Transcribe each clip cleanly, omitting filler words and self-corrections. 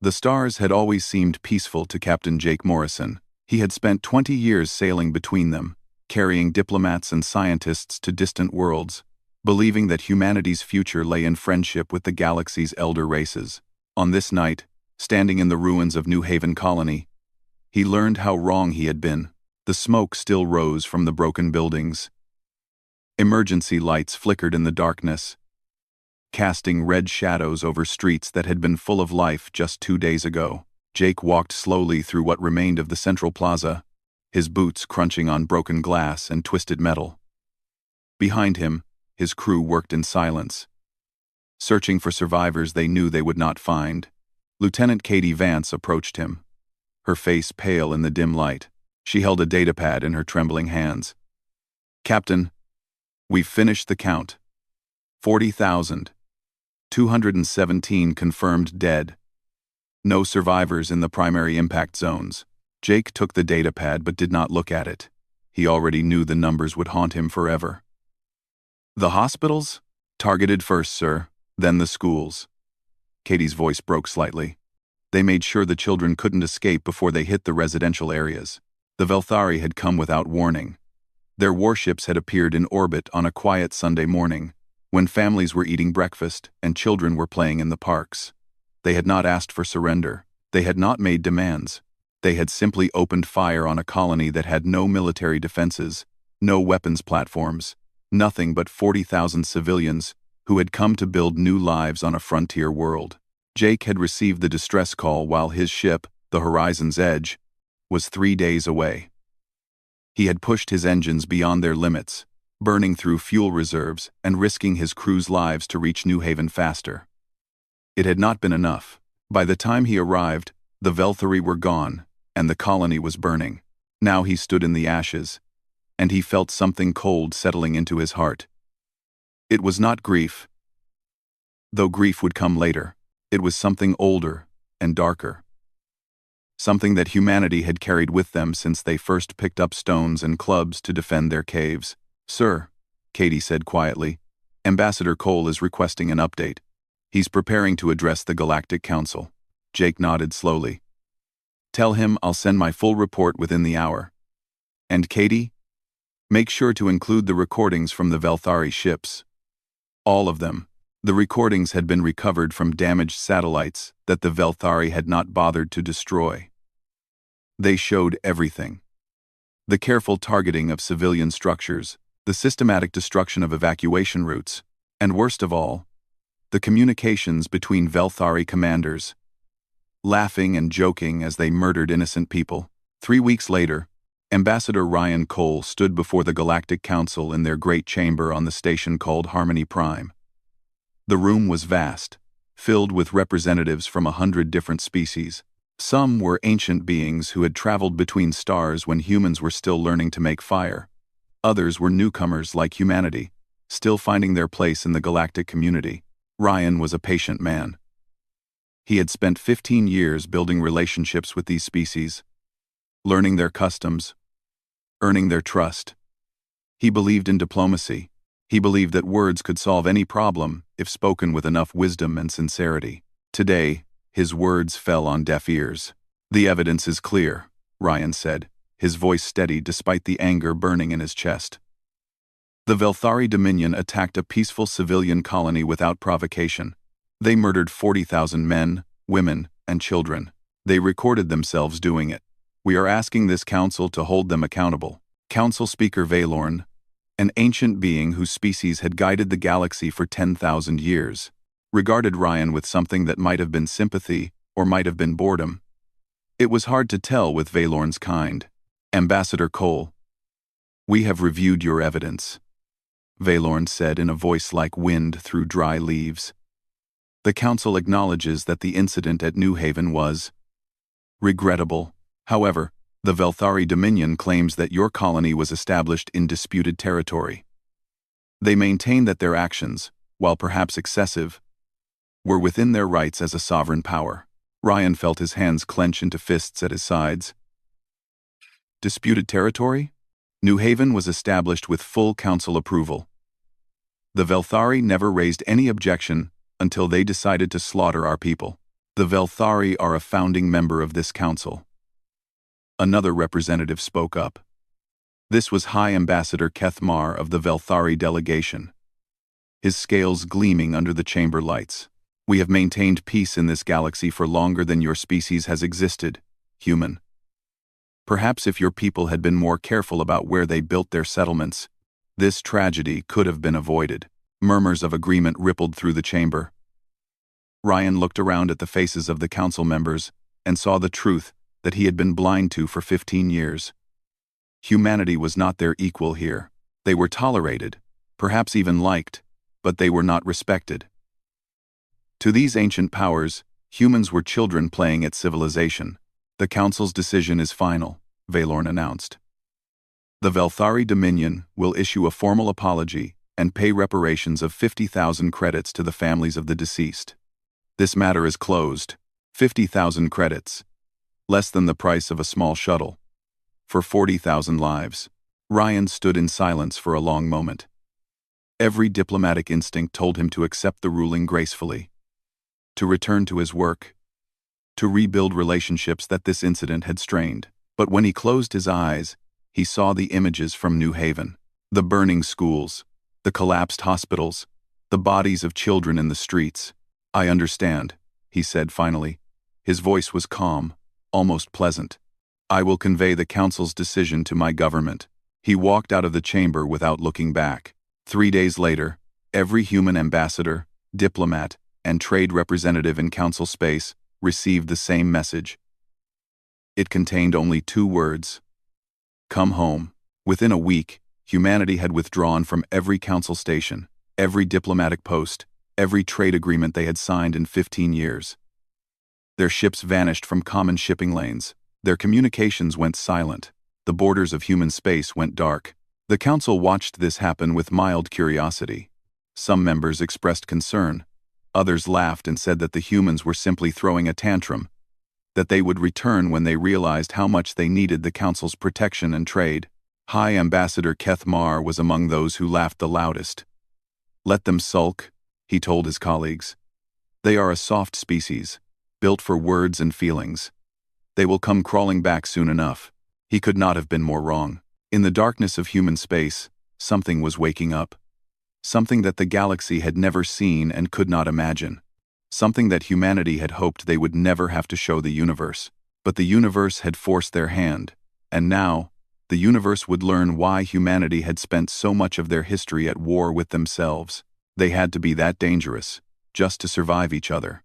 The stars had always seemed peaceful to Captain Jake Morrison. He had spent 20 years sailing between them, carrying diplomats and scientists to distant worlds, believing that humanity's future lay in friendship with the galaxy's elder races. On this night, standing in the ruins of New Haven Colony, he learned how wrong he had been. The smoke still rose from the broken buildings. Emergency lights flickered in the darkness, casting red shadows over streets that had been full of life just 2 days ago. Jake walked slowly through what remained of the central plaza, his boots crunching on broken glass and twisted metal. Behind him, his crew worked in silence, searching for survivors they knew they would not find. Lieutenant Katie Vance approached him, her face pale in the dim light. She held a datapad in her trembling hands. "Captain, we've finished the count. 40,217 confirmed dead. No survivors in the primary impact zones." Jake took the datapad but did not look at it. He already knew the numbers would haunt him forever. "The hospitals? Targeted first, sir, then the schools." Katie's voice broke slightly. "They made sure the children couldn't escape before they hit the residential areas. The Velthari had come without warning. Their warships had appeared in orbit on a quiet Sunday morning, when families were eating breakfast and children were playing in the parks. They had not asked for surrender. They had not made demands. They had simply opened fire on a colony that had no military defenses, no weapons platforms, nothing but 40,000 civilians who had come to build new lives on a frontier world. Jake had received the distress call while his ship, the Horizon's Edge, was 3 days away. He had pushed his engines beyond their limits, burning through fuel reserves and risking his crew's lives to reach New Haven faster. It had not been enough. By the time he arrived, the Velthari were gone, and the colony was burning. Now he stood in the ashes, and he felt something cold settling into his heart. It was not grief, though grief would come later. It was something older and darker. Something that humanity had carried with them since they first picked up stones and clubs to defend their caves. "Sir," Katie said quietly, "Ambassador Cole is requesting an update. He's preparing to address the Galactic Council." Jake nodded slowly. "Tell him I'll send my full report within the hour. And Katie, make sure to include the recordings from the Velthari ships. All of them." The recordings had been recovered from damaged satellites that the Velthari had not bothered to destroy. They showed everything. The careful targeting of civilian structures, the systematic destruction of evacuation routes, and worst of all, the communications between Velthari commanders, laughing and joking as they murdered innocent people. 3 weeks later, Ambassador Ryan Cole stood before the Galactic Council in their great chamber on the station called Harmony Prime. The room was vast, filled with representatives from 100 different species. Some were ancient beings who had traveled between stars when humans were still learning to make fire. Others were newcomers like humanity, still finding their place in the galactic community. Ryan was a patient man. He had spent 15 years building relationships with these species, learning their customs, earning their trust. He believed in diplomacy. He believed that words could solve any problem if spoken with enough wisdom and sincerity. Today, his words fell on deaf ears. "The evidence is clear," Ryan said, his voice steady despite the anger burning in his chest. "The Velthari Dominion attacked a peaceful civilian colony without provocation. They murdered 40,000 men, women, and children. They recorded themselves doing it. We are asking this council to hold them accountable." Council Speaker Valorn, an ancient being whose species had guided the galaxy for 10,000 years, regarded Ryan with something that might have been sympathy or might have been boredom. It was hard to tell with Valorn's kind. "Ambassador Cole, we have reviewed your evidence," Valorn said in a voice like wind through dry leaves. "The Council acknowledges that the incident at New Haven was regrettable. However, the Velthari Dominion claims that your colony was established in disputed territory. They maintain that their actions, while perhaps excessive, were within their rights as a sovereign power." Ryan felt his hands clench into fists at his sides. Disputed territory? New Haven was established with full council approval. The Velthari never raised any objection until they decided to slaughter our people. The Velthari are a founding member of this council. Another representative spoke up. This was High Ambassador Kethmar of the Velthari delegation, his scales gleaming under the chamber lights. We have maintained peace in this galaxy for longer than your species has existed, human. Perhaps if your people had been more careful about where they built their settlements, this tragedy could have been avoided. Murmurs of agreement rippled through the chamber. Ryan looked around at the faces of the council members and saw the truth that he had been blind to for 15 years. Humanity was not their equal here. They were tolerated, perhaps even liked, but they were not respected. To these ancient powers, humans were children playing at civilization. The council's decision is final, Valorn announced. The Velthari Dominion will issue a formal apology and pay reparations of 50,000 credits to the families of the deceased. This matter is closed. 50,000 credits. Less than the price of a small shuttle. For 40,000 lives. Ryan stood in silence for a long moment. Every diplomatic instinct told him to accept the ruling gracefully. To return to his work. To rebuild relationships that this incident had strained. But when he closed his eyes, he saw the images from New Haven. The burning schools. The collapsed hospitals. The bodies of children in the streets. I understand, he said finally. His voice was calm, almost pleasant. I will convey the council's decision to my government. He walked out of the chamber without looking back. 3 days later, every human ambassador, diplomat, and trade representative in council space received the same message. It contained only 2 words. Come home. Within a week, humanity had withdrawn from every council station, every diplomatic post, every trade agreement they had signed in 15 years. Their ships vanished from common shipping lanes. Their communications went silent. The borders of human space went dark. The council watched this happen with mild curiosity. Some members expressed concern. Others laughed and said that the humans were simply throwing a tantrum, that they would return when they realized how much they needed the council's protection and trade. High Ambassador Kethmar was among those who laughed the loudest. Let them sulk, he told his colleagues. They are a soft species, built for words and feelings. They will come crawling back soon enough. He could not have been more wrong. In the darkness of human space, something was waking up. Something that the galaxy had never seen and could not imagine. Something that humanity had hoped they would never have to show the universe. But the universe had forced their hand, and now, the universe would learn why humanity had spent so much of their history at war with themselves. They had to be that dangerous, just to survive each other.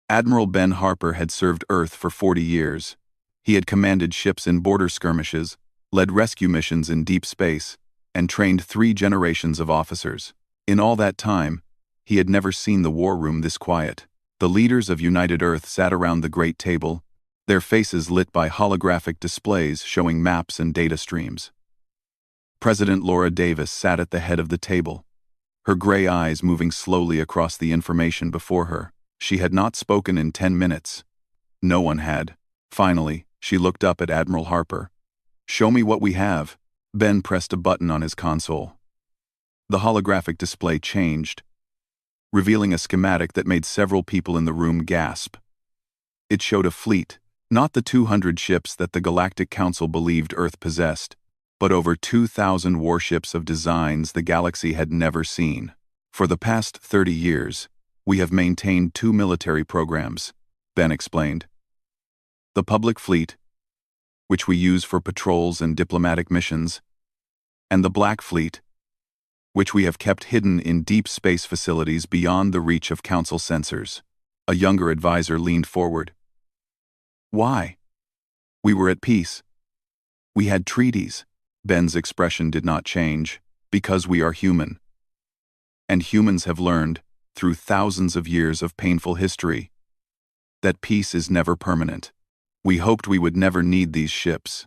Admiral Ben Harper had served Earth for 40 years. He had commanded ships in border skirmishes, led rescue missions in deep space, and trained 3 generations of officers. In all that time, he had never seen the war room this quiet. The leaders of United Earth sat around the great table, their faces lit by holographic displays showing maps and data streams. President Laura Davis sat at the head of the table, her gray eyes moving slowly across the information before her. She had not spoken in 10 minutes. No one had. Finally, she looked up at Admiral Harper. Show me what we have. Ben pressed a button on his console. The holographic display changed, revealing a schematic that made several people in the room gasp. It showed a fleet, not the 200 ships that the Galactic Council believed Earth possessed, but over 2,000 warships of designs the galaxy had never seen. For the past 30 years, we have maintained 2 military programs, Ben explained. The public fleet, which we use for patrols and diplomatic missions, and the Black Fleet, which we have kept hidden in deep space facilities beyond the reach of Council sensors. A younger advisor leaned forward. Why? We were at peace. We had treaties. Ben's expression did not change, because we are human. And humans have learned, through thousands of years of painful history, that peace is never permanent. We hoped we would never need these ships.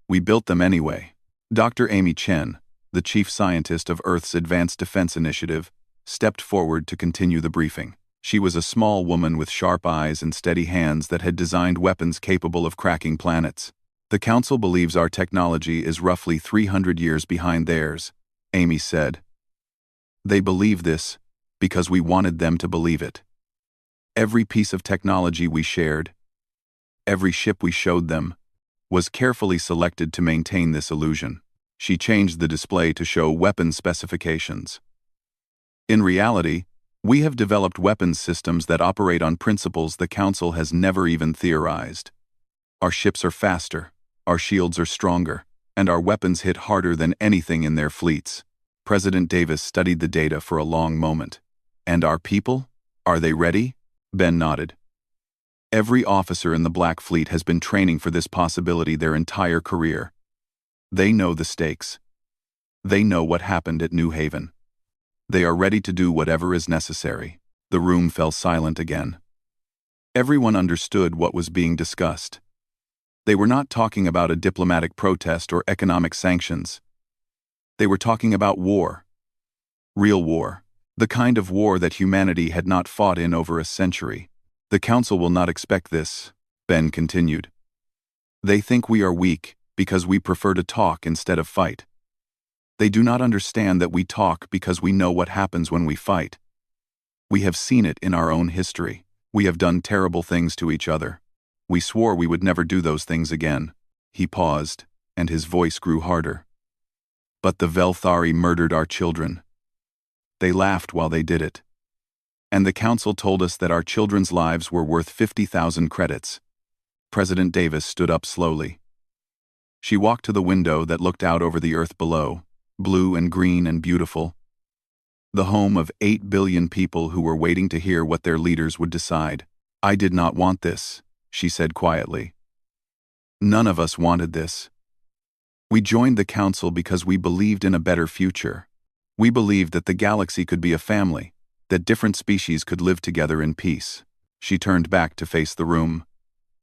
We built them anyway. Dr. Amy Chen, the chief scientist of Earth's Advanced Defense Initiative, stepped forward to continue the briefing. She was a small woman with sharp eyes and steady hands that had designed weapons capable of cracking planets. The Council believes our technology is roughly 300 years behind theirs, Amy said. They believe this because we wanted them to believe it. Every piece of technology we shared, every ship we showed them, was carefully selected to maintain this illusion. She changed the display to show weapon specifications. In reality, we have developed weapons systems that operate on principles the Council has never even theorized. Our ships are faster, our shields are stronger, and our weapons hit harder than anything in their fleets. President Davis studied the data for a long moment. And our people? Are they ready? Ben nodded. Every officer in the Black Fleet has been training for this possibility their entire career. They know the stakes. They know what happened at New Haven. They are ready to do whatever is necessary. The room fell silent again. Everyone understood what was being discussed. They were not talking about a diplomatic protest or economic sanctions. They were talking about war. Real war. The kind of war that humanity had not fought in over a century. The Council will not expect this, Ben continued. They think we are weak because we prefer to talk instead of fight. They do not understand that we talk because we know what happens when we fight. We have seen it in our own history. We have done terrible things to each other. We swore we would never do those things again. He paused, and his voice grew harder. But the Velthari murdered our children. They laughed while they did it. And the Council told us that our children's lives were worth 50,000 credits. President Davis stood up slowly. She walked to the window that looked out over the earth below, blue and green and beautiful. The home of 8 billion people who were waiting to hear what their leaders would decide. I did not want this, she said quietly. None of us wanted this. We joined the Council because we believed in a better future. We believed that the galaxy could be a family, that different species could live together in peace. She turned back to face the room.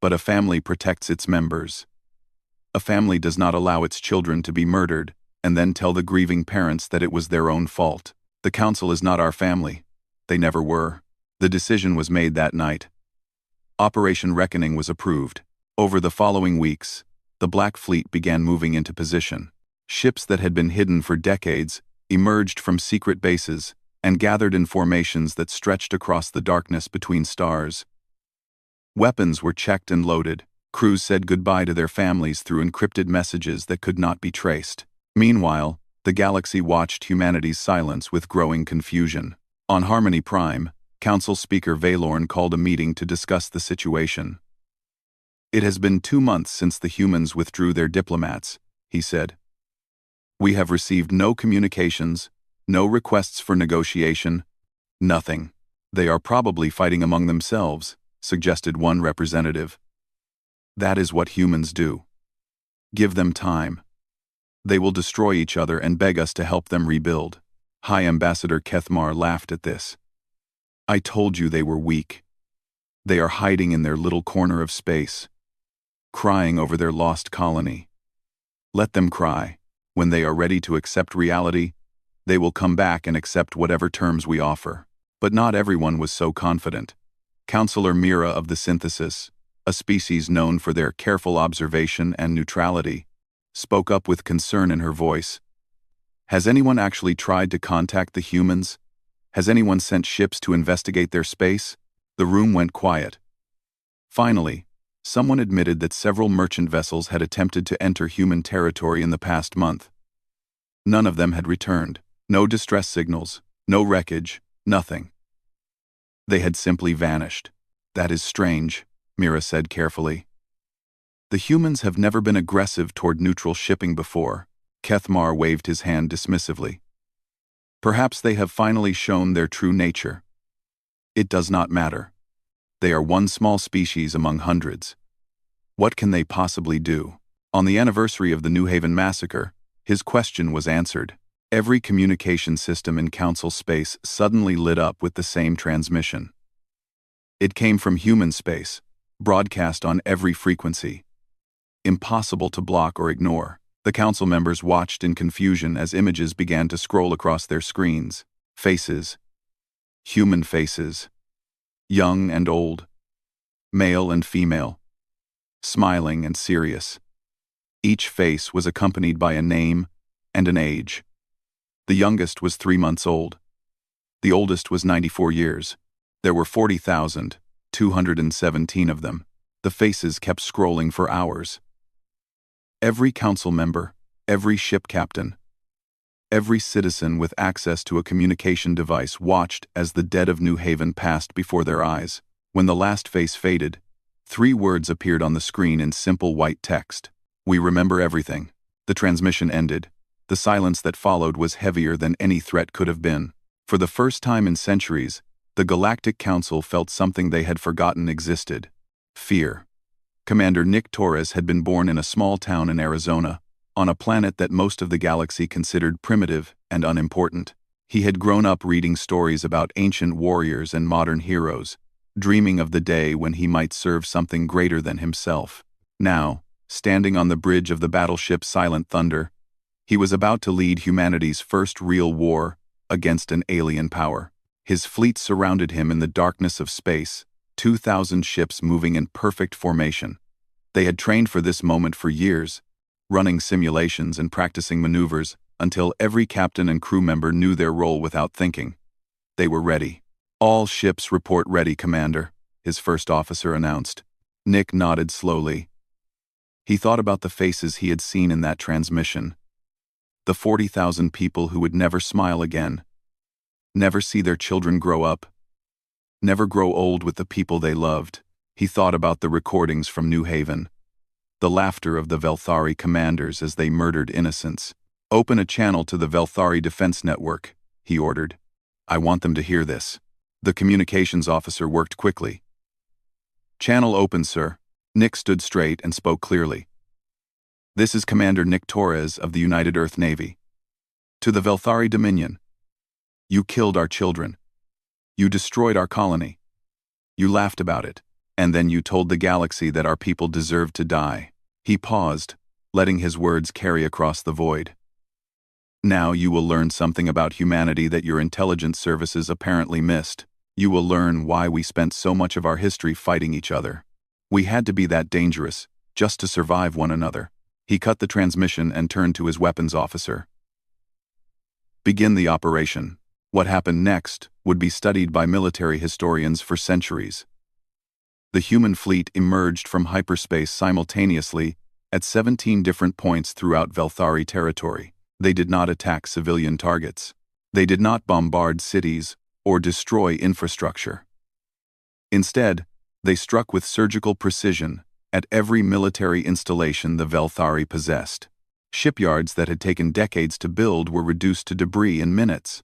But a family protects its members. A family does not allow its children to be murdered and then tell the grieving parents that it was their own fault. The Council is not our family. They never were. The decision was made that night. Operation Reckoning was approved. Over the following weeks, the Black Fleet began moving into position. Ships that had been hidden for decades emerged from secret bases and gathered in formations that stretched across the darkness between stars. Weapons were checked and loaded. Crews said goodbye to their families through encrypted messages that could not be traced. Meanwhile, the galaxy watched humanity's silence with growing confusion. On Harmony Prime, Council Speaker Valorn called a meeting to discuss the situation. It has been 2 months since the humans withdrew their diplomats, he said. We have received no communications, no requests for negotiation, nothing. They are probably fighting among themselves, suggested one representative. That is what humans do. Give them time. They will destroy each other and beg us to help them rebuild. High Ambassador Kethmar laughed at this. I told you they were weak. They are hiding in their little corner of space, crying over their lost colony. Let them cry. When they are ready to accept reality, they will come back and accept whatever terms we offer. But not everyone was so confident. Counselor Mira of the Synthesis, a species known for their careful observation and neutrality, spoke up with concern in her voice. Has anyone actually tried to contact the humans? Has anyone sent ships to investigate their space? The room went quiet. Finally, someone admitted that several merchant vessels had attempted to enter human territory in the past month. None of them had returned. No distress signals, no wreckage, nothing. They had simply vanished. That is strange, Mira said carefully. The humans have never been aggressive toward neutral shipping before. Kethmar waved his hand dismissively. Perhaps they have finally shown their true nature. It does not matter. They are one small species among hundreds. What can they possibly do? On the anniversary of the New Haven massacre, his question was answered. Every communication system in Council space suddenly lit up with the same transmission. It came from human space, broadcast on every frequency. Impossible to block or ignore. The Council members watched in confusion as images began to scroll across their screens. Faces. Human faces. Young and old. Male and female. Smiling and serious. Each face was accompanied by a name and an age. The youngest was 3 months old. The oldest was 94 years. There were 40,000, 217 of them. The faces kept scrolling for hours. Every council member, every ship captain, every citizen with access to a communication device watched as the dead of New Haven passed before their eyes. When the last face faded, 3 words appeared on the screen in simple white text. "We remember everything." The transmission ended. The silence that followed was heavier than any threat could have been. For the first time in centuries, the Galactic Council felt something they had forgotten existed: fear. Commander Nick Torres had been born in a small town in Arizona, on a planet that most of the galaxy considered primitive and unimportant. He had grown up reading stories about ancient warriors and modern heroes, dreaming of the day when he might serve something greater than himself. Now, standing on the bridge of the battleship Silent Thunder, he was about to lead humanity's first real war against an alien power. His fleet surrounded him in the darkness of space, 2,000 ships moving in perfect formation. They had trained for this moment for years, running simulations and practicing maneuvers until every captain and crew member knew their role without thinking. They were ready. "All ships report ready, Commander," his first officer announced. Nick nodded slowly. He thought about the faces he had seen in that transmission. The 40,000 people who would never smile again, never see their children grow up, never grow old with the people they loved. He thought about the recordings from New Haven, the laughter of the Velthari commanders as they murdered innocents. "Open a channel to the Velthari Defense Network," he ordered. "I want them to hear this." The communications officer worked quickly. "Channel open, sir." Nick stood straight and spoke clearly. "This is Commander Nick Torres of the United Earth Navy. To the Velthari Dominion. You killed our children. You destroyed our colony. You laughed about it, and then you told the galaxy that our people deserved to die." He paused, letting his words carry across the void. "Now you will learn something about humanity that your intelligence services apparently missed. You will learn why we spent so much of our history fighting each other. We had to be that dangerous, just to survive one another." He cut the transmission and turned to his weapons officer. "Begin the operation." What happened next would be studied by military historians for centuries. The human fleet emerged from hyperspace simultaneously at 17 different points throughout Velthari territory. They did not attack civilian targets. They did not bombard cities or destroy infrastructure. Instead, they struck with surgical precision at every military installation the Velthari possessed. Shipyards that had taken decades to build were reduced to debris in minutes.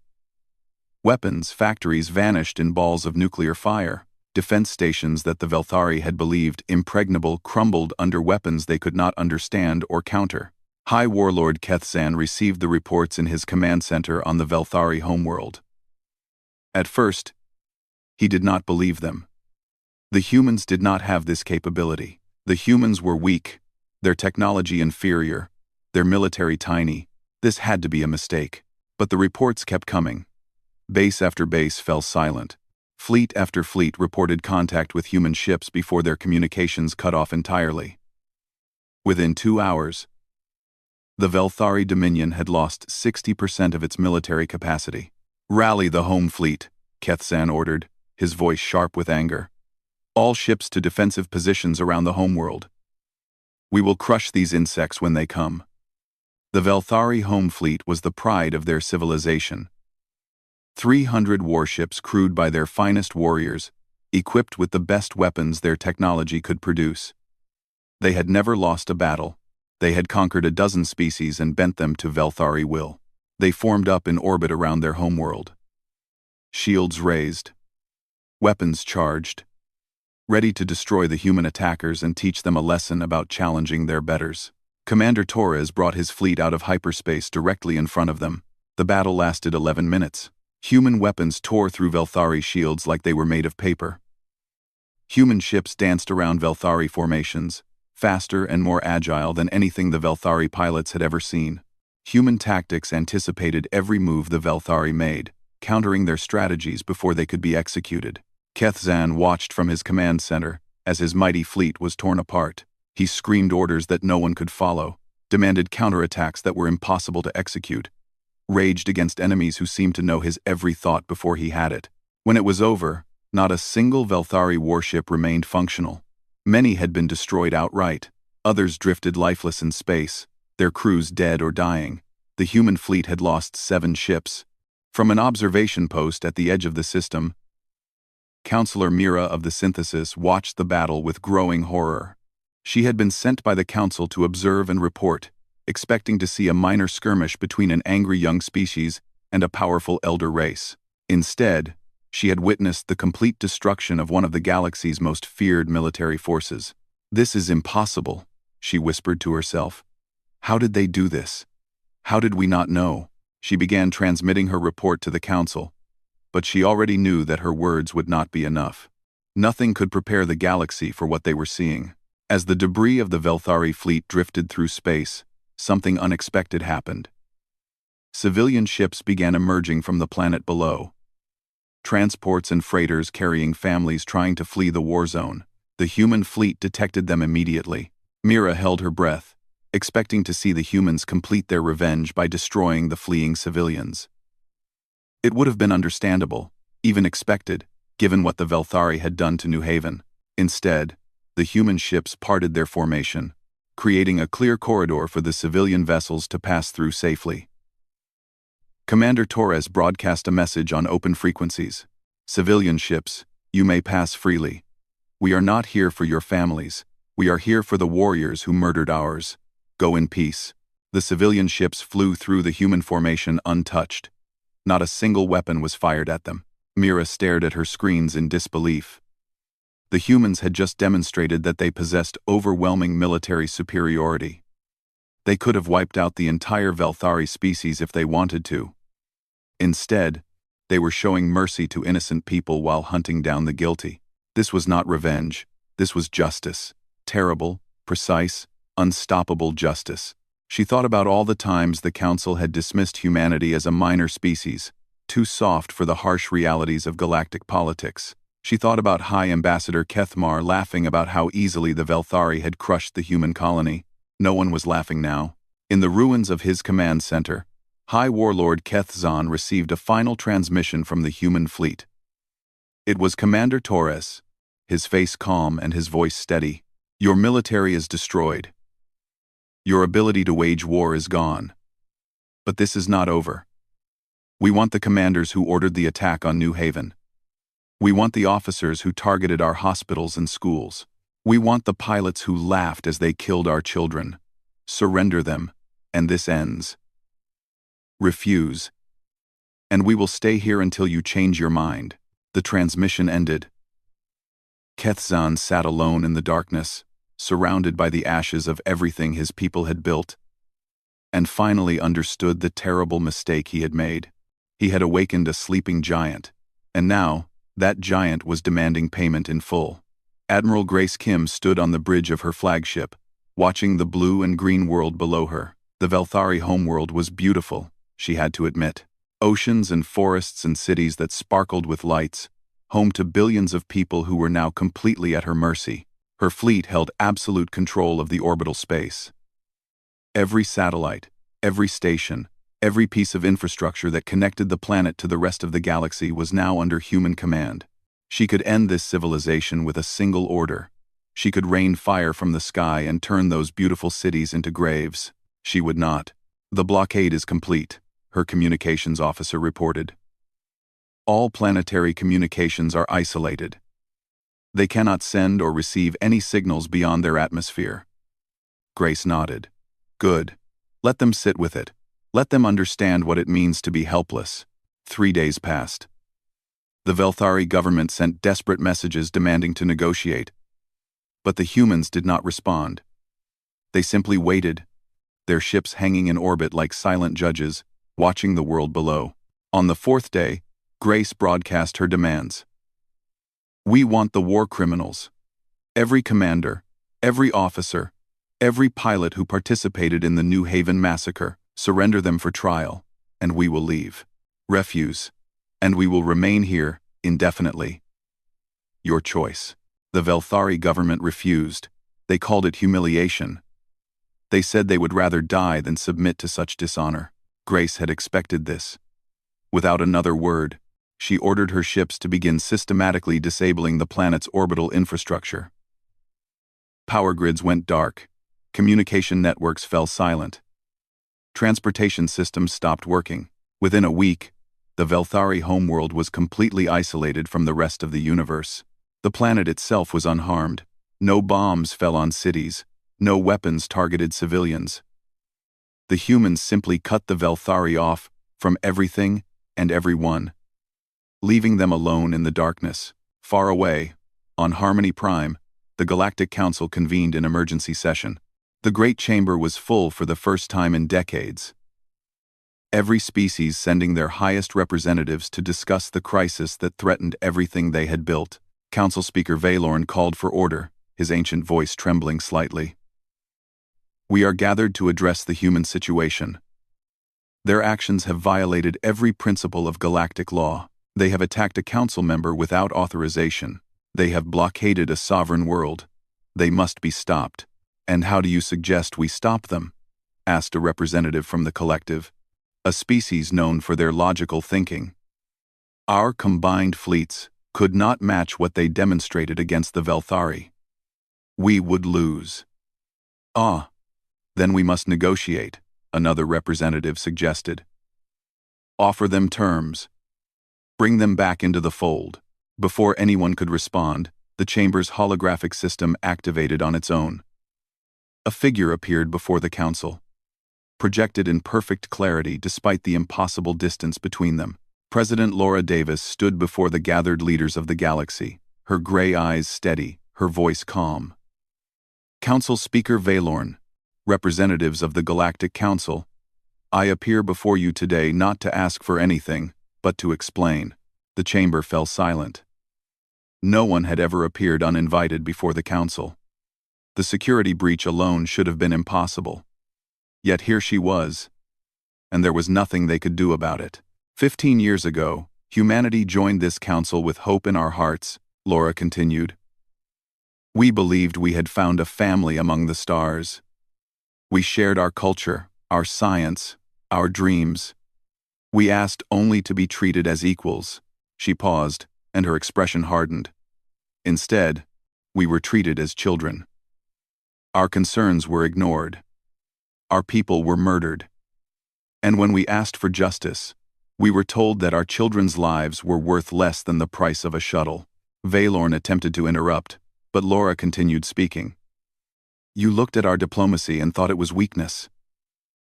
Weapons factories vanished in balls of nuclear fire. Defense stations that the Velthari had believed impregnable crumbled under weapons they could not understand or counter. High Warlord Kethzan received the reports in his command center on the Velthari homeworld. At first, he did not believe them. The humans did not have this capability. The humans were weak, their technology inferior, their military tiny. This had to be a mistake. But the reports kept coming. Base after base fell silent. Fleet after fleet reported contact with human ships before their communications cut off entirely. Within 2 hours, the Velthari Dominion had lost 60% of its military capacity. "Rally the home fleet," Kethzan ordered, his voice sharp with anger. "All ships to defensive positions around the homeworld. We will crush these insects when they come." The Velthari home fleet was the pride of their civilization. 300 warships crewed by their finest warriors, equipped with the best weapons their technology could produce. They had never lost a battle. They had conquered a dozen species and bent them to Velthari will. They formed up in orbit around their homeworld. Shields raised. Weapons charged. Ready to destroy the human attackers and teach them a lesson about challenging their betters. Commander Torres brought his fleet out of hyperspace directly in front of them. The battle lasted 11 minutes. Human weapons tore through Velthari shields like they were made of paper. Human ships danced around Velthari formations, faster and more agile than anything the Velthari pilots had ever seen. Human tactics anticipated every move the Velthari made, countering their strategies before they could be executed. Kethzan watched from his command center as his mighty fleet was torn apart. He screamed orders that no one could follow, demanded counterattacks that were impossible to execute, raged against enemies who seemed to know his every thought before he had it. When it was over, Not a single Velthari warship remained functional. Many had been destroyed outright. Others drifted lifeless in space, their crews dead or dying. The human fleet had lost 7 ships. From an observation post at the edge of the system, Counselor Mira of the Synthesis watched the battle with growing horror. She had been sent by the Council to observe and report, expecting to see a minor skirmish between an angry young species and a powerful elder race. Instead, she had witnessed the complete destruction of one of the galaxy's most feared military forces. "This is impossible," she whispered to herself. "How did they do this? How did we not know?" She began transmitting her report to the Council, but she already knew that her words would not be enough. Nothing could prepare the galaxy for what they were seeing. As the debris of the Velthari fleet drifted through space, something unexpected happened. Civilian ships began emerging from the planet below. Transports and freighters carrying families trying to flee the war zone. The human fleet detected them immediately. Mira held her breath, expecting to see the humans complete their revenge by destroying the fleeing civilians. It would have been understandable, even expected, given what the Velthari had done to New Haven. Instead, the human ships parted their formation, creating a clear corridor for the civilian vessels to pass through safely. Commander Torres broadcast a message on open frequencies. "Civilian ships, you may pass freely. We are not here for your families. We are here for the warriors who murdered ours. Go in peace." The civilian ships flew through the human formation untouched. Not a single weapon was fired at them. Mira stared at her screens in disbelief. The humans had just demonstrated that they possessed overwhelming military superiority. They could have wiped out the entire Velthari species if they wanted to. Instead, they were showing mercy to innocent people while hunting down the guilty. This was not revenge. This was justice. Terrible, precise, unstoppable justice. She thought about all the times the Council had dismissed humanity as a minor species, too soft for the harsh realities of galactic politics. She thought about High Ambassador Kethmar laughing about how easily the Velthari had crushed the human colony. No one was laughing now. In the ruins of his command center, High Warlord Kethzan received a final transmission from the human fleet. It was Commander Torres, his face calm and his voice steady. "Your military is destroyed. Your ability to wage war is gone. But this is not over. We want the commanders who ordered the attack on New Haven. We want the officers who targeted our hospitals and schools. We want the pilots who laughed as they killed our children. Surrender them, and this ends. Refuse, and we will stay here until you change your mind." The transmission ended. Kethzan sat alone in the darkness, surrounded by the ashes of everything his people had built, and finally understood the terrible mistake he had made. He had awakened a sleeping giant, and now, that giant was demanding payment in full. Admiral Grace Kim stood on the bridge of her flagship, watching the blue and green world below her. The Velthari homeworld was beautiful, she had to admit. Oceans and forests and cities that sparkled with lights, home to billions of people who were now completely at her mercy. Her fleet held absolute control of the orbital space. Every satellite, every station, every piece of infrastructure that connected the planet to the rest of the galaxy was now under human command. She could end this civilization with a single order. She could rain fire from the sky and turn those beautiful cities into graves. She would not. "The blockade is complete," her communications officer reported. "All planetary communications are isolated. They cannot send or receive any signals beyond their atmosphere." Grace nodded. "Good. Let them sit with it. Let them understand what it means to be helpless." 3 days passed. The Velthari government sent desperate messages demanding to negotiate. But the humans did not respond. They simply waited, their ships hanging in orbit like silent judges, watching the world below. On the 4th day, Grace broadcast her demands. "We want the war criminals. Every commander, every officer, every pilot who participated in the New Haven massacre. Surrender them for trial, and we will leave. Refuse, and we will remain here indefinitely. Your choice." The Velthari government refused. They called it humiliation. They said they would rather die than submit to such dishonor. Grace had expected this. Without another word, She ordered her ships to begin systematically disabling the planet's orbital infrastructure. Power grids went dark. Communication networks fell silent. Transportation systems stopped working. Within a week, the Velthari homeworld was completely isolated from the rest of the universe. The planet itself was unharmed. No bombs fell on cities. No weapons targeted civilians. The humans simply cut the Velthari off from everything and everyone, leaving them alone in the darkness. Far away, on Harmony Prime, the Galactic Council convened an emergency session. The Great Chamber was full for the first time in decades. Every species sending their highest representatives to discuss the crisis that threatened everything they had built. Council Speaker Valorn called for order, his ancient voice trembling slightly. We are gathered to address the human situation. Their actions have violated every principle of galactic law. They have attacked a council member without authorization. They have blockaded a sovereign world. They must be stopped. And how do you suggest we stop them? Asked a representative from the collective, a species known for their logical thinking. Our combined fleets could not match what they demonstrated against the Velthari. We would lose. Then we must negotiate, another representative suggested. Offer them terms. Bring them back into the fold. Before anyone could respond, the chamber's holographic system activated on its own. A figure appeared before the council, projected in perfect clarity despite the impossible distance between them. President Laura Davis stood before the gathered leaders of the galaxy, her gray eyes steady, her voice calm. Council Speaker Valorn, representatives of the Galactic Council, I appear before you today not to ask for anything, but to explain. The chamber fell silent. No one had ever appeared uninvited before the council. The security breach alone should have been impossible. Yet here she was, and there was nothing they could do about it. 15 years ago, humanity joined this council with hope in our hearts, Laura continued. We believed we had found a family among the stars. We shared our culture, our science, our dreams. We asked only to be treated as equals. She paused, and her expression hardened. Instead, we were treated as children. Our concerns were ignored. Our people were murdered. And when we asked for justice, we were told that our children's lives were worth less than the price of a shuttle. Valorn attempted to interrupt, but Laura continued speaking. You looked at our diplomacy and thought it was weakness.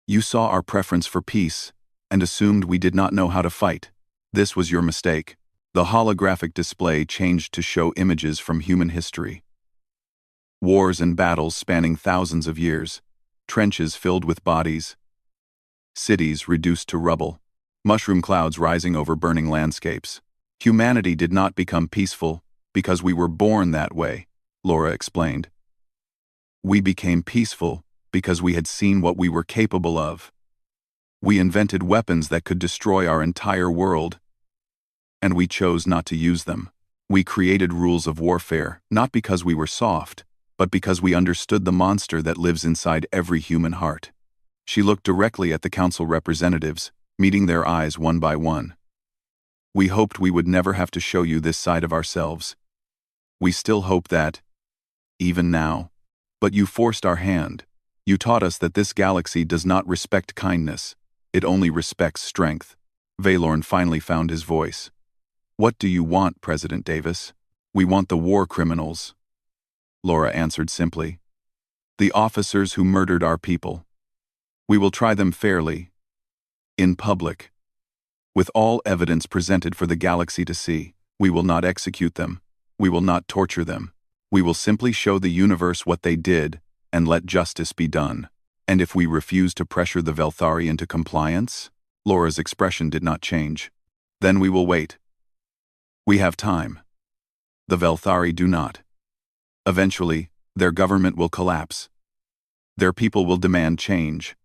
You saw our preference for peace and assumed we did not know how to fight. This was your mistake. The holographic display changed to show images from human history. Wars and battles spanning thousands of years, trenches filled with bodies, cities reduced to rubble, mushroom clouds rising over burning landscapes. Humanity did not become peaceful because we were born that way, Laura explained. We became peaceful because we had seen what we were capable of. We invented weapons that could destroy our entire world, and we chose not to use them. We created rules of warfare, not because we were soft, but because we understood the monster that lives inside every human heart. She looked directly at the council representatives, meeting their eyes one by one. We hoped we would never have to show you this side of ourselves. We still hope that, even now. But you forced our hand. You taught us that this galaxy does not respect kindness. It only respects strength. Valorn finally found his voice. What do you want, President Davis? We want the war criminals. Laura answered simply. The officers who murdered our people. We will try them fairly, in public, with all evidence presented for the galaxy to see. We will not execute them. We will not torture them. We will simply show the universe what they did and let justice be done. And if we refuse to pressure the Velthari into compliance, Laura's expression did not change. Then we will wait. We have time. The Velthari do not. Eventually, their government will collapse. Their people will demand change.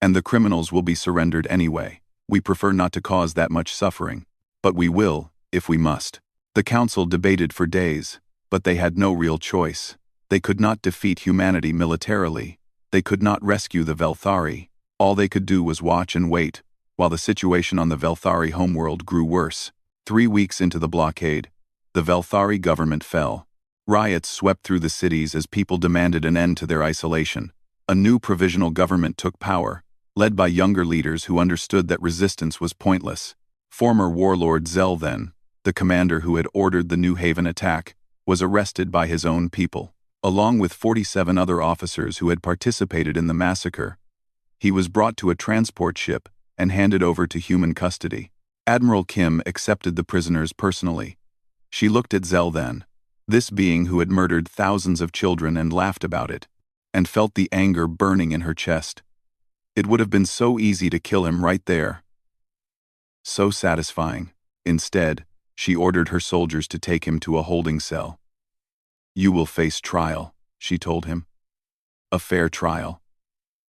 And the criminals will be surrendered anyway. We prefer not to cause that much suffering, but we will, if we must. The council debated for days, but they had no real choice. They could not defeat humanity militarily. They could not rescue the Velthari. All they could do was watch and wait, while the situation on the Velthari homeworld grew worse. 3 weeks into the blockade, the Velthari government fell. Riots swept through the cities as people demanded an end to their isolation. A new provisional government took power, led by younger leaders who understood that resistance was pointless. Former warlord Zelthen, the commander who had ordered the New Haven attack, was arrested by his own people, along with 47 other officers who had participated in the massacre. He was brought to a transport ship and handed over to human custody. Admiral Kim accepted the prisoners personally. She looked at Zelthen, this being who had murdered thousands of children, and laughed about it, and felt the anger burning in her chest. It would have been so easy to kill him right there. So satisfying. Instead, she ordered her soldiers to take him to a holding cell. "You will face trial," she told him. "A fair trial.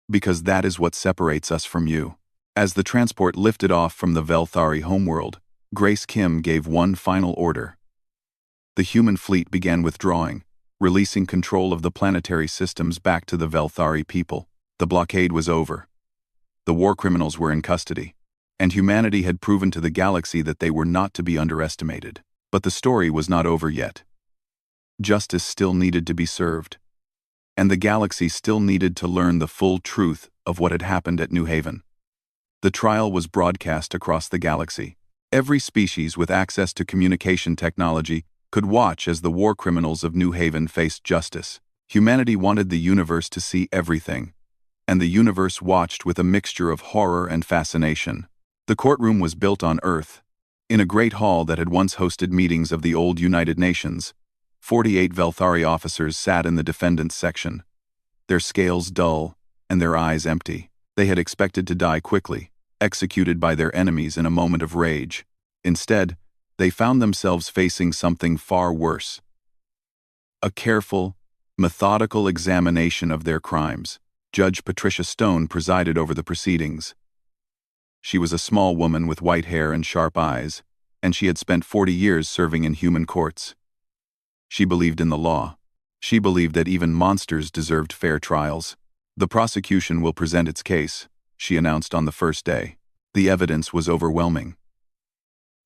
Because that is what separates us from you." As the transport lifted off from the Velthari homeworld, Grace Kim gave one final order. The human fleet began withdrawing, releasing control of the planetary systems back to the Velthari people. The blockade was over. The war criminals were in custody, and humanity had proven to the galaxy that they were not to be underestimated. But the story was not over yet. Justice still needed to be served, and the galaxy still needed to learn the full truth of what had happened at New Haven. The trial was broadcast across the galaxy. Every species with access to communication technology could watch as the war criminals of New Haven faced justice. Humanity wanted the universe to see everything, and the universe watched with a mixture of horror and fascination. The courtroom was built on Earth, in a great hall that had once hosted meetings of the old United Nations. 48 Velthari officers sat in the defendants' section, their scales dull and their eyes empty. They had expected to die quickly, executed by their enemies in a moment of rage. Instead, they found themselves facing something far worse. A careful, methodical examination of their crimes. Judge Patricia Stone presided over the proceedings. She was a small woman with white hair and sharp eyes, and she had spent 40 years serving in human courts. She believed in the law. She believed that even monsters deserved fair trials. "The prosecution will present its case," she announced on the first day. The evidence was overwhelming.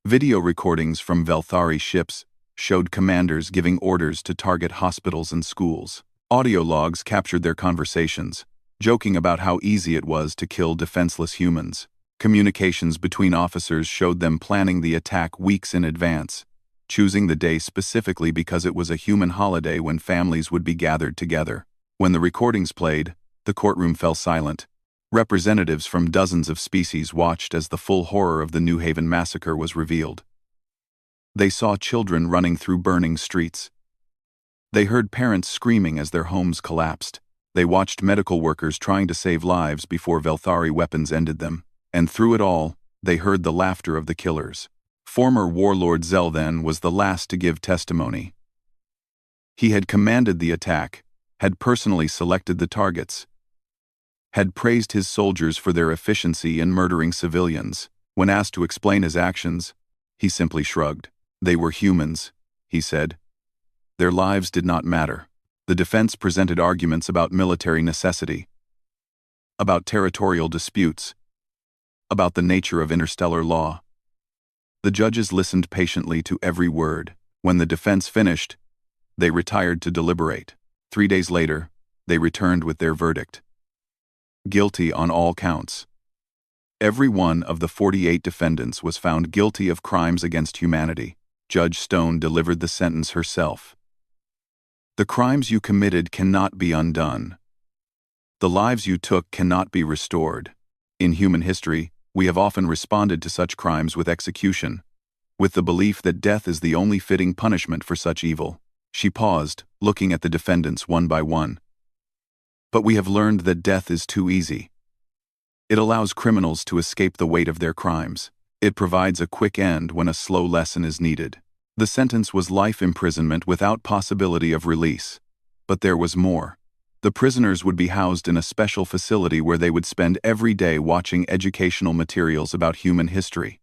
Video recordings from Velthari ships showed commanders giving orders to target hospitals and schools. Audio logs captured their conversations, joking about how easy it was to kill defenseless humans. Communications between officers showed them planning the attack weeks in advance, choosing the day specifically because it was a human holiday when families would be gathered together. When the recordings played, the courtroom fell silent. Representatives from dozens of species watched as the full horror of the New Haven massacre was revealed. They saw children running through burning streets. They heard parents screaming as their homes collapsed. They watched medical workers trying to save lives before Velthari weapons ended them. And through it all, they heard the laughter of the killers. Former warlord Zelthen was the last to give testimony. He had commanded the attack, had personally selected the targets, had praised his soldiers for their efficiency in murdering civilians. When asked to explain his actions, he simply shrugged. "They were humans," he said. "Their lives did not matter." The defense presented arguments about military necessity, about territorial disputes, about the nature of interstellar law. The judges listened patiently to every word. When the defense finished, they retired to deliberate. 3 days later, they returned with their verdict. Guilty on all counts. Every one of the 48 defendants was found guilty of crimes against humanity. Judge Stone delivered the sentence herself. "The crimes you committed cannot be undone. The lives you took cannot be restored. In human history, we have often responded to such crimes with execution, with the belief that death is the only fitting punishment for such evil." She paused, looking at the defendants one by one. "But we have learned that death is too easy. It allows criminals to escape the weight of their crimes. It provides a quick end when a slow lesson is needed." The sentence was life imprisonment without possibility of release. But there was more. The prisoners would be housed in a special facility where they would spend every day watching educational materials about human history.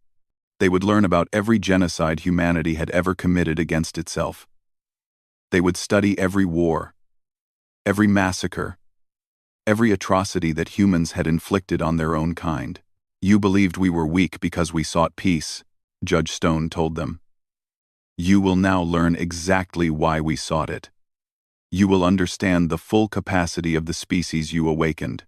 They would learn about every genocide humanity had ever committed against itself. They would study every war, every massacre, every atrocity that humans had inflicted on their own kind. "You believed we were weak because we sought peace," Judge Stone told them. You will now learn exactly why we sought it. You will understand the full capacity of the species you awakened.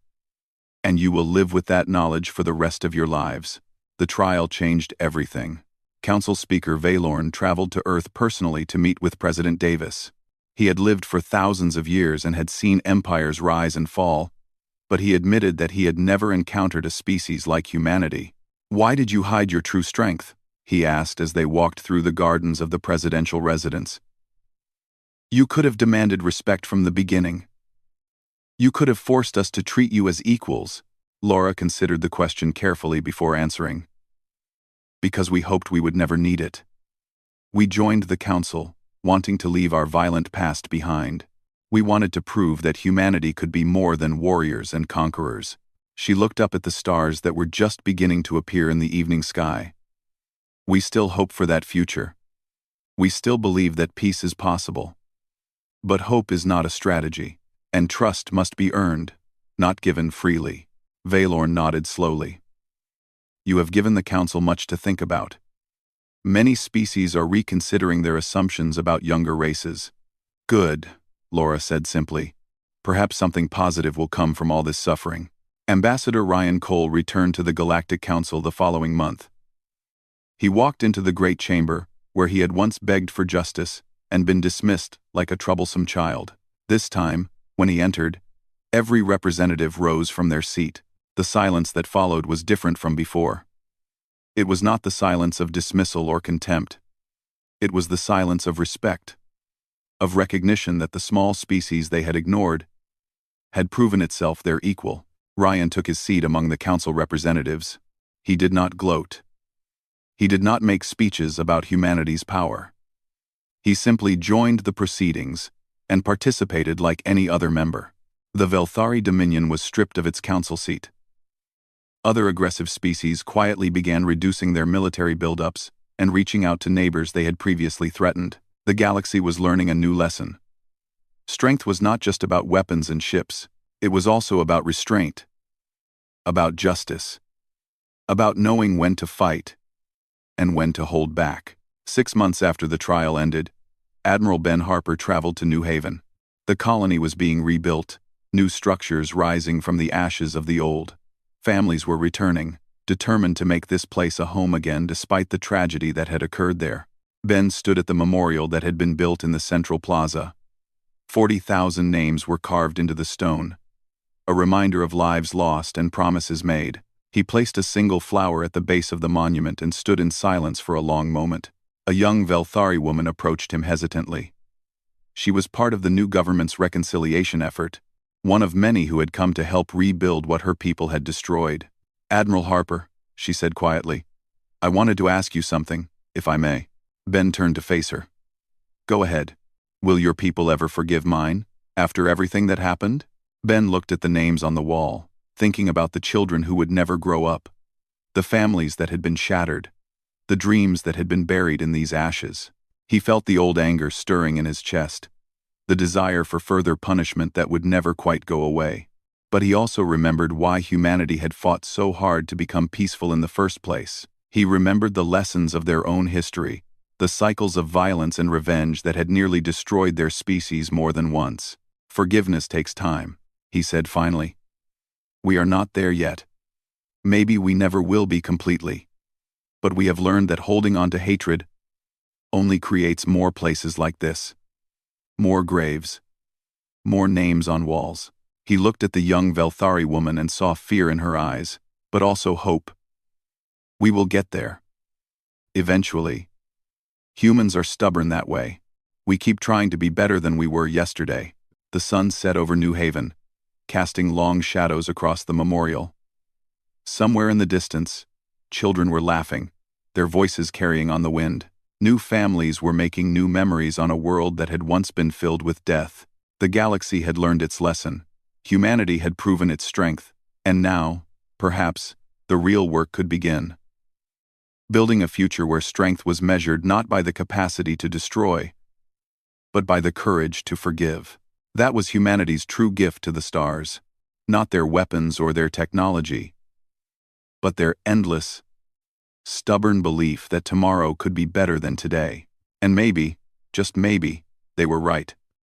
And you will live with that knowledge for the rest of your lives. The trial changed everything. Council Speaker Valorn traveled to Earth personally to meet with President Davis. He had lived for thousands of years and had seen empires rise and fall, but he admitted that he had never encountered a species like humanity. Why did you hide your true strength? He asked as they walked through the gardens of the presidential residence. You could have demanded respect from the beginning. You could have forced us to treat you as equals. Laura considered the question carefully before answering. Because we hoped we would never need it. We joined the council, wanting to leave our violent past behind. We wanted to prove that humanity could be more than warriors and conquerors. She looked up at the stars that were just beginning to appear in the evening sky. We still hope for that future. We still believe that peace is possible. But hope is not a strategy, and trust must be earned, not given freely. Valorn nodded slowly. You have given the council much to think about. Many species are reconsidering their assumptions about younger races. Good, Laura said simply. Perhaps something positive will come from all this suffering. Ambassador Ryan Cole returned to the Galactic Council the following month. He walked into the Great Chamber, where he had once begged for justice and been dismissed like a troublesome child. This time, when he entered, every representative rose from their seat. The silence that followed was different from before. It was not the silence of dismissal or contempt. It was the silence of respect, of recognition that the small species they had ignored had proven itself their equal. Ryan took his seat among the council representatives. He did not gloat. He did not make speeches about humanity's power. He simply joined the proceedings and participated like any other member. The Velthari Dominion was stripped of its council seat. Other aggressive species quietly began reducing their military buildups and reaching out to neighbors they had previously threatened. The galaxy was learning a new lesson. Strength was not just about weapons and ships. It was also about restraint, about justice, about knowing when to fight and when to hold back. 6 months after the trial ended, Admiral Ben Harper traveled to New Haven. The colony was being rebuilt, new structures rising from the ashes of the old. Families were returning, determined to make this place a home again despite the tragedy that had occurred there. Ben stood at the memorial that had been built in the central plaza. 40,000 names were carved into the stone, a reminder of lives lost and promises made. He placed a single flower at the base of the monument and stood in silence for a long moment. A young Velthari woman approached him hesitantly. She was part of the new government's reconciliation effort, one of many who had come to help rebuild what her people had destroyed. Admiral Harper, she said quietly, I wanted to ask you something, if I may. Ben turned to face her. Go ahead. Will your people ever forgive mine, after everything that happened? Ben looked at the names on the wall, thinking about the children who would never grow up, the families that had been shattered, the dreams that had been buried in these ashes. He felt the old anger stirring in his chest, the desire for further punishment that would never quite go away. But he also remembered why humanity had fought so hard to become peaceful in the first place. He remembered the lessons of their own history, the cycles of violence and revenge that had nearly destroyed their species more than once. Forgiveness takes time, he said finally. We are not there yet. Maybe we never will be completely. But we have learned that holding on to hatred only creates more places like this. More graves. More names on walls. He looked at the young Velthari woman and saw fear in her eyes, but also hope. We will get there. Eventually. Humans are stubborn that way. We keep trying to be better than we were yesterday. The sun set over New Haven, casting long shadows across the memorial. Somewhere in the distance, children were laughing, their voices carrying on the wind. New families were making new memories on a world that had once been filled with death. The galaxy had learned its lesson. Humanity had proven its strength. And now, perhaps, the real work could begin. Building a future where strength was measured not by the capacity to destroy, but by the courage to forgive. That was humanity's true gift to the stars. Not their weapons or their technology, but their endless, stubborn belief that tomorrow could be better than today. And maybe, just maybe, they were right.